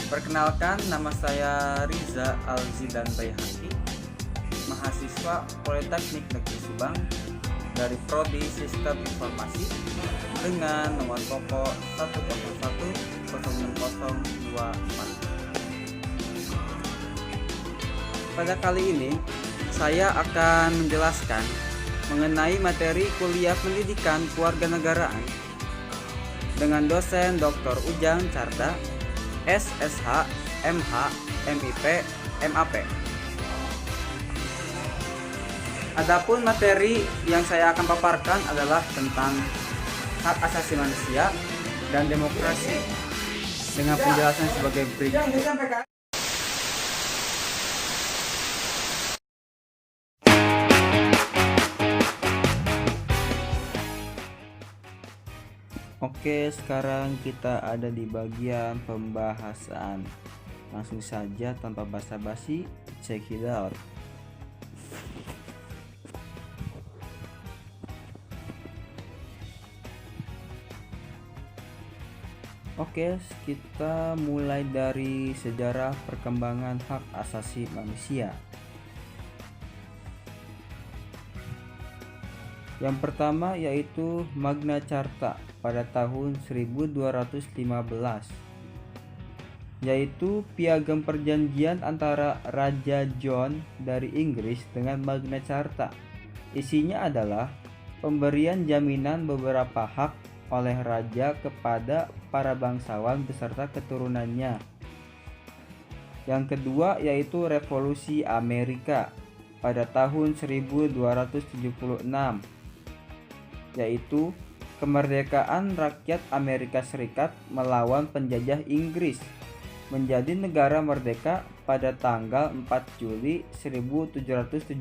Perkenalkan, nama saya Riza Alzidan Baihaqi, mahasiswa Politeknik Negeri Subang dari Prodi Sistem Informasi dengan nomor pokok 1010602. Pada kali ini, saya akan menjelaskan mengenai materi kuliah pendidikan kewarganegaraan dengan dosen Dr. Ujang Carta, SSH, MH, MIP, MAP. Adapun materi yang saya akan paparkan adalah tentang hak asasi manusia dan demokrasi dengan penjelasan sebagai berikut. Oke, sekarang kita ada di bagian pembahasan. Langsung saja tanpa basa-basi, check it out. Oke, kita mulai dari sejarah perkembangan hak asasi manusia. Yang pertama yaitu Magna Carta pada tahun 1215, yaitu piagam perjanjian antara Raja John dari Inggris dengan Magna Carta. Isinya adalah pemberian jaminan beberapa hak oleh raja kepada para bangsawan beserta keturunannya. Yang kedua yaitu Revolusi Amerika pada tahun 1276, yaitu kemerdekaan rakyat Amerika Serikat melawan penjajah Inggris menjadi negara merdeka pada tanggal 4 Juli 1776.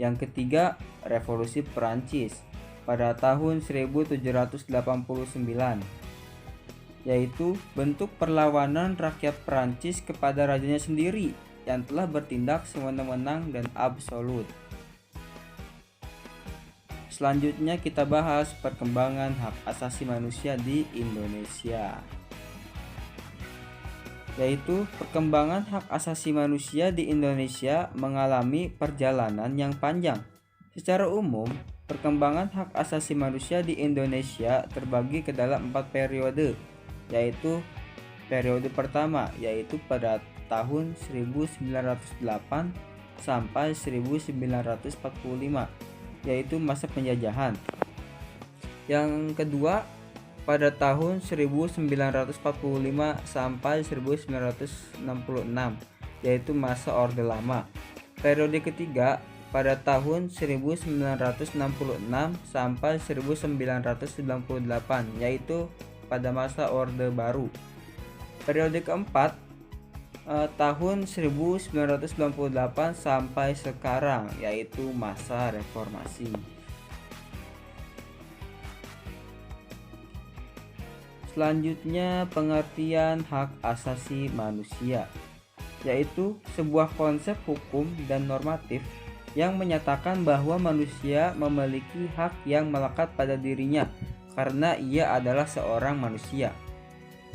Yang ketiga, Revolusi Perancis pada tahun 1789, yaitu bentuk perlawanan rakyat Perancis kepada rajanya sendiri yang telah bertindak sewenang-wenang dan absolut. Selanjutnya kita bahas perkembangan hak asasi manusia di Indonesia. Yaitu perkembangan hak asasi manusia di Indonesia mengalami perjalanan yang panjang. Secara umum, perkembangan hak asasi manusia di Indonesia terbagi ke dalam 4 periode, yaitu periode pertama yaitu pada tahun 1908 sampai 1945, yaitu masa penjajahan. Yang kedua pada tahun 1945 sampai 1966, yaitu masa Orde Lama. Periode ketiga pada tahun 1966 sampai 1998, yaitu pada masa Orde Baru. Periode keempat tahun 1998 sampai sekarang, yaitu masa reformasi. Selanjutnya pengertian hak asasi manusia, yaitu sebuah konsep hukum dan normatif yang menyatakan bahwa manusia memiliki hak yang melekat pada dirinya karena ia adalah seorang manusia.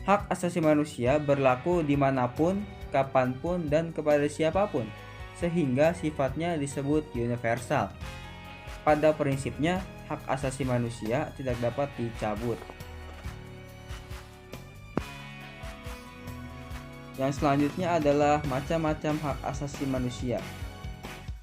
Hak asasi manusia berlaku dimanapun, kapanpun, dan kepada siapapun, sehingga sifatnya disebut universal. Pada prinsipnya, hak asasi manusia tidak dapat dicabut. Yang selanjutnya adalah macam-macam hak asasi manusia.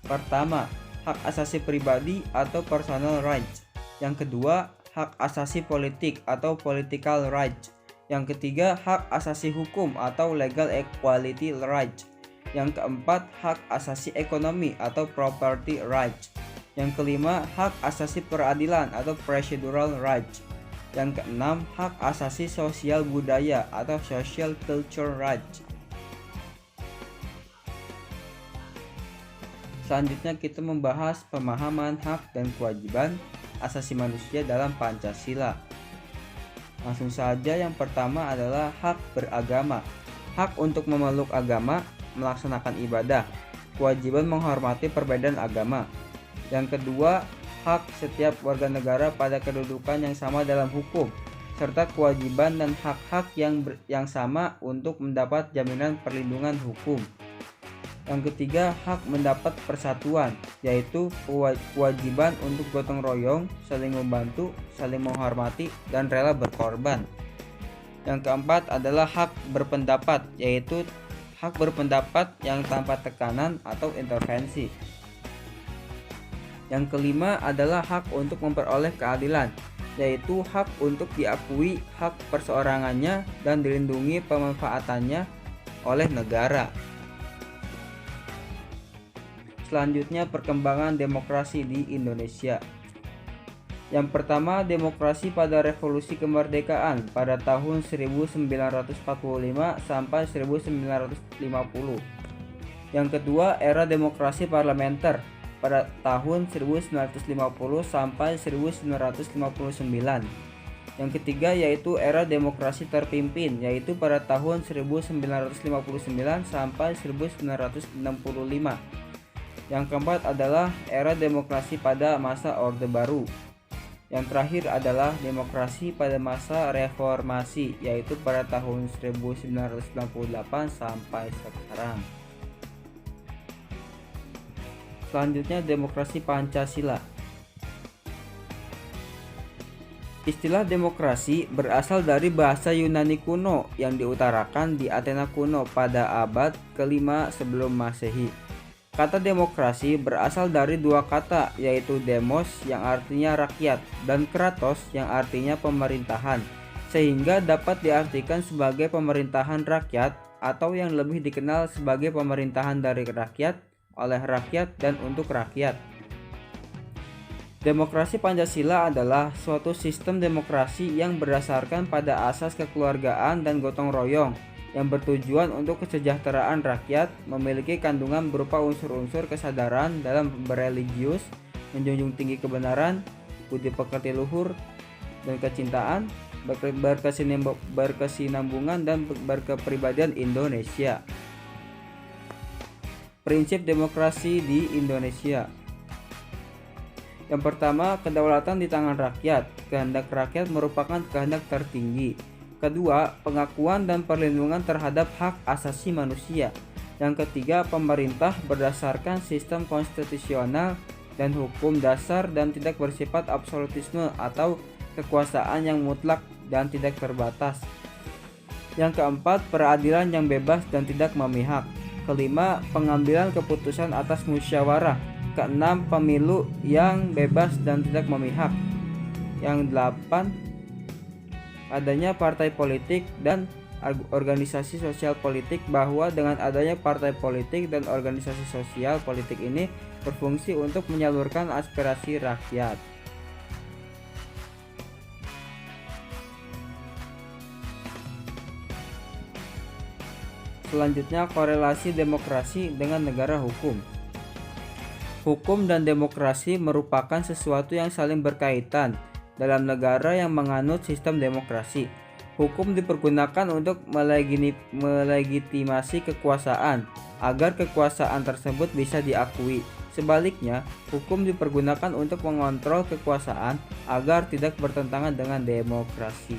Pertama, hak asasi pribadi atau personal rights. Yang kedua, hak asasi politik atau political rights. Yang ketiga, hak asasi hukum atau legal equality rights. Yang keempat, hak asasi ekonomi atau property rights. Yang kelima, hak asasi peradilan atau procedural rights. Yang keenam, hak asasi sosial budaya atau social culture rights. Selanjutnya kita membahas pemahaman hak dan kewajiban asasi manusia dalam Pancasila. Langsung saja, yang pertama adalah hak beragama. Hak untuk memeluk agama, melaksanakan ibadah, kewajiban menghormati perbedaan agama. Yang kedua, hak setiap warga negara pada kedudukan yang sama dalam hukum, serta kewajiban dan hak-hak yang sama untuk mendapat jaminan perlindungan hukum. Yang ketiga, hak mendapat persatuan, yaitu kewajiban untuk gotong royong, saling membantu, saling menghormati, dan rela berkorban. Yang keempat adalah hak berpendapat, yaitu hak berpendapat yang tanpa tekanan atau intervensi. Yang kelima adalah hak untuk memperoleh keadilan, yaitu hak untuk diakui hak perseorangannya dan dilindungi pemanfaatannya oleh negara. Selanjutnya, perkembangan demokrasi di Indonesia. Yang pertama, demokrasi pada revolusi kemerdekaan pada tahun 1945 sampai 1950. Yang kedua, era demokrasi parlementer pada tahun 1950 sampai 1959. Yang ketiga yaitu era demokrasi terpimpin, yaitu pada tahun 1959 sampai 1965. Yang keempat adalah era demokrasi pada masa Orde Baru. Yang terakhir adalah demokrasi pada masa reformasi, yaitu pada tahun 1998 sampai sekarang. Selanjutnya, demokrasi Pancasila. Istilah demokrasi berasal dari bahasa Yunani kuno yang diutarakan di Athena kuno pada abad ke-5 sebelum Masehi. Kata demokrasi berasal dari dua kata, yaitu demos yang artinya rakyat dan kratos yang artinya pemerintahan, sehingga dapat diartikan sebagai pemerintahan rakyat atau yang lebih dikenal sebagai pemerintahan dari rakyat, oleh rakyat, dan untuk rakyat. Demokrasi Pancasila adalah suatu sistem demokrasi yang berdasarkan pada asas kekeluargaan dan gotong royong, yang bertujuan untuk kesejahteraan rakyat, memiliki kandungan berupa unsur-unsur kesadaran dalam bereligius, menjunjung tinggi kebenaran, budi pekerti luhur, dan kecintaan, berkesinambungan, dan berkepribadian Indonesia. Prinsip demokrasi di Indonesia. Yang pertama, kedaulatan di tangan rakyat. Kehendak rakyat merupakan kehendak tertinggi. Kedua, pengakuan dan perlindungan terhadap hak asasi manusia. Yang ketiga, pemerintah berdasarkan sistem konstitusional dan hukum dasar dan tidak bersifat absolutisme atau kekuasaan yang mutlak dan tidak terbatas. Yang keempat, peradilan yang bebas dan tidak memihak. Kelima, pengambilan keputusan atas musyawarah. Keenam, pemilu yang bebas dan tidak memihak. Yang delapan, adanya partai politik dan organisasi sosial politik, bahwa dengan adanya partai politik dan organisasi sosial politik ini berfungsi untuk menyalurkan aspirasi rakyat. Selanjutnya, korelasi demokrasi dengan negara hukum. Hukum dan demokrasi merupakan sesuatu yang saling berkaitan. Dalam negara yang menganut sistem demokrasi, hukum dipergunakan untuk melegitimasi kekuasaan agar kekuasaan tersebut bisa diakui. Sebaliknya, hukum dipergunakan untuk mengontrol kekuasaan agar tidak bertentangan dengan demokrasi.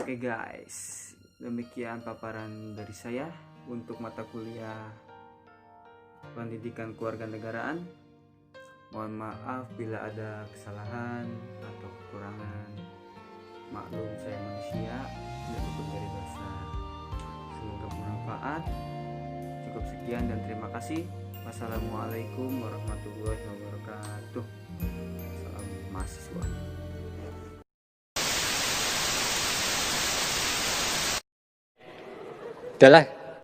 Oke guys, demikian paparan dari saya untuk mata kuliah pendidikan kewarganegaraan. Mohon maaf bila ada kesalahan atau kekurangan. Maklum, saya manusia, tidak luput dari dosa. Semoga bermanfaat. Cukup sekian dan terima kasih. Wassalamualaikum warahmatullahi wabarakatuh. Salam mahasiswa. Udahlah,